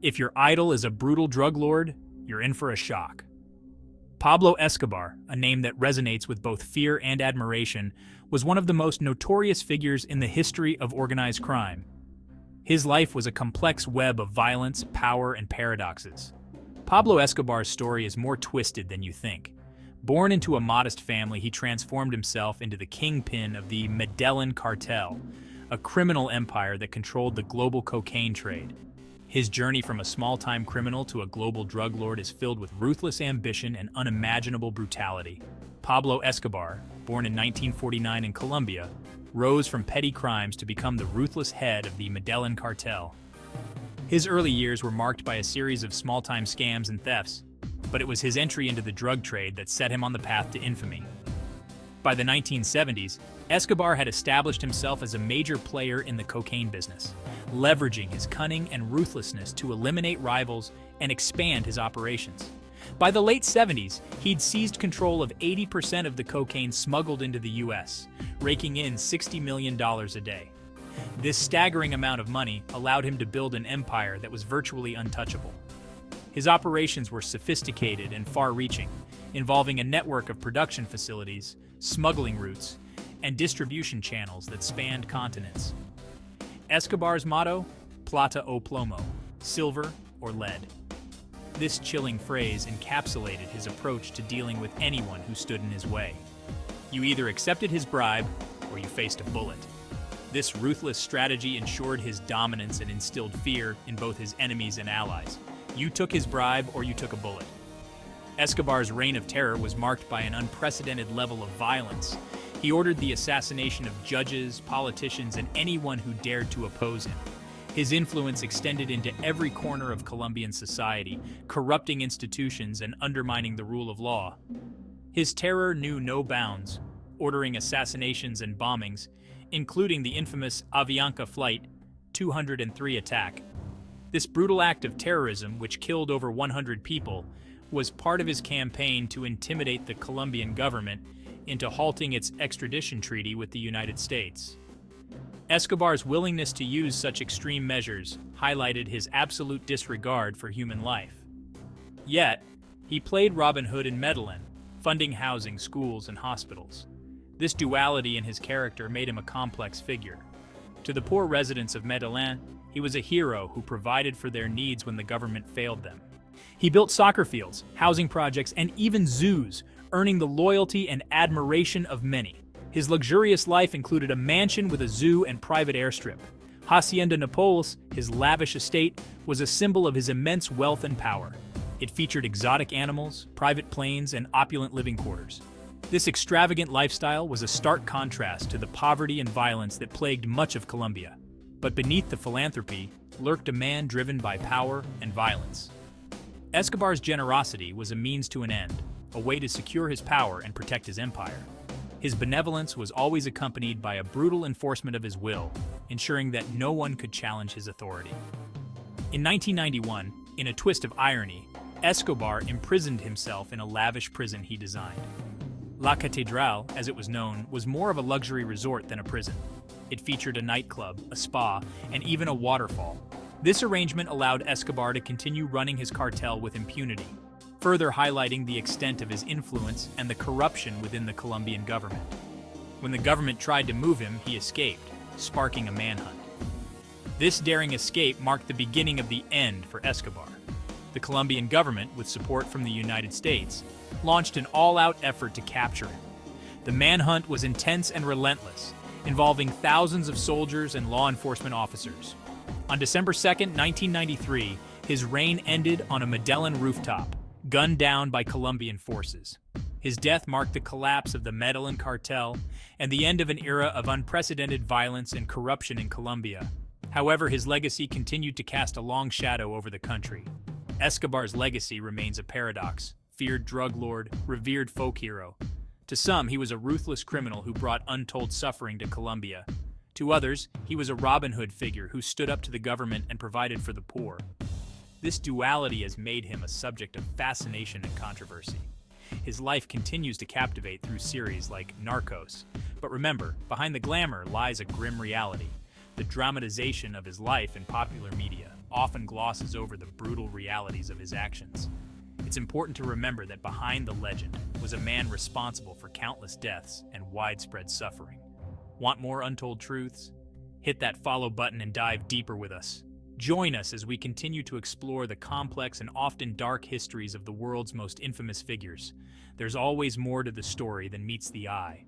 If your idol is a brutal drug lord, you're in for a shock. Pablo Escobar, a name that resonates with both fear and admiration, was one of the most notorious figures in the history of organized crime. His life was a complex web of violence, power, and paradoxes. Pablo Escobar's story is more twisted than you think. Born into a modest family, he transformed himself into the kingpin of the Medellin cartel, a criminal empire that controlled the global cocaine trade. His journey from a small-time criminal to a global drug lord is filled with ruthless ambition and unimaginable brutality. Pablo Escobar, born in 1949 in Colombia, rose from petty crimes to become the ruthless head of the Medellin cartel. His early years were marked by a series of small-time scams and thefts, but it was his entry into the drug trade that set him on the path to infamy. By the 1970s, Escobar had established himself as a major player in the cocaine business, leveraging his cunning and ruthlessness to eliminate rivals and expand his operations. By the late 70s, he'd seized control of 80% of the cocaine smuggled into the U.S., raking in $60 million a day. This staggering amount of money allowed him to build an empire that was virtually untouchable. His operations were sophisticated and far-reaching, involving a network of production facilities, smuggling routes, and distribution channels that spanned continents. Escobar's motto? Plata o plomo, silver or lead. This chilling phrase encapsulated his approach to dealing with anyone who stood in his way. You either accepted his bribe or you faced a bullet. This ruthless strategy ensured his dominance and instilled fear in both his enemies and allies. You took his bribe or you took a bullet. Escobar's reign of terror was marked by an unprecedented level of violence. He ordered the assassination of judges, politicians, and anyone who dared to oppose him. His influence extended into every corner of Colombian society, corrupting institutions and undermining the rule of law. His terror knew no bounds, ordering assassinations and bombings, including the infamous Avianca Flight 203 attack. This brutal act of terrorism, which killed over 100 people, was part of his campaign to intimidate the Colombian government into halting its extradition treaty with the United States. Escobar's willingness to use such extreme measures highlighted his absolute disregard for human life. Yet, he played Robin Hood in Medellin, funding housing, schools, and hospitals. This duality in his character made him a complex figure. To the poor residents of Medellin, he was a hero who provided for their needs when the government failed them. He built soccer fields, housing projects, and even zoos, earning the loyalty and admiration of many. His luxurious life included a mansion with a zoo and private airstrip. Hacienda Napoles, his lavish estate, was a symbol of his immense wealth and power. It featured exotic animals, private planes, and opulent living quarters. This extravagant lifestyle was a stark contrast to the poverty and violence that plagued much of Colombia. But beneath the philanthropy lurked a man driven by power and violence. Escobar's generosity was a means to an end, a way to secure his power and protect his empire. His benevolence was always accompanied by a brutal enforcement of his will, ensuring that no one could challenge his authority. In 1991, in a twist of irony, Escobar imprisoned himself in a lavish prison he designed. La Catedral, as it was known, was more of a luxury resort than a prison. It featured a nightclub, a spa, and even a waterfall. This arrangement allowed Escobar to continue running his cartel with impunity, further highlighting the extent of his influence and the corruption within the Colombian government. When the government tried to move him, he escaped, sparking a manhunt. This daring escape marked the beginning of the end for Escobar. The Colombian government, with support from the United States, launched an all-out effort to capture him. The manhunt was intense and relentless, involving thousands of soldiers and law enforcement officers. On December 2, 1993, his reign ended on a Medellin rooftop, gunned down by Colombian forces. His death marked the collapse of the Medellin cartel and the end of an era of unprecedented violence and corruption in Colombia. However, his legacy continued to cast a long shadow over the country. Escobar's legacy remains a paradox: feared drug lord, revered folk hero. To some, he was a ruthless criminal who brought untold suffering to Colombia. To others, he was a Robin Hood figure who stood up to the government and provided for the poor. This duality has made him a subject of fascination and controversy. His life continues to captivate through series like Narcos. But remember, behind the glamour lies a grim reality: the dramatization of his life in popular media. often glosses over the brutal realities of his actions. It's important to remember that behind the legend was a man responsible for countless deaths and widespread suffering. Want more untold truths? Hit that follow button and dive deeper with us. Join us as we continue to explore the complex and often dark histories of the world's most infamous figures. There's always more to the story than meets the eye,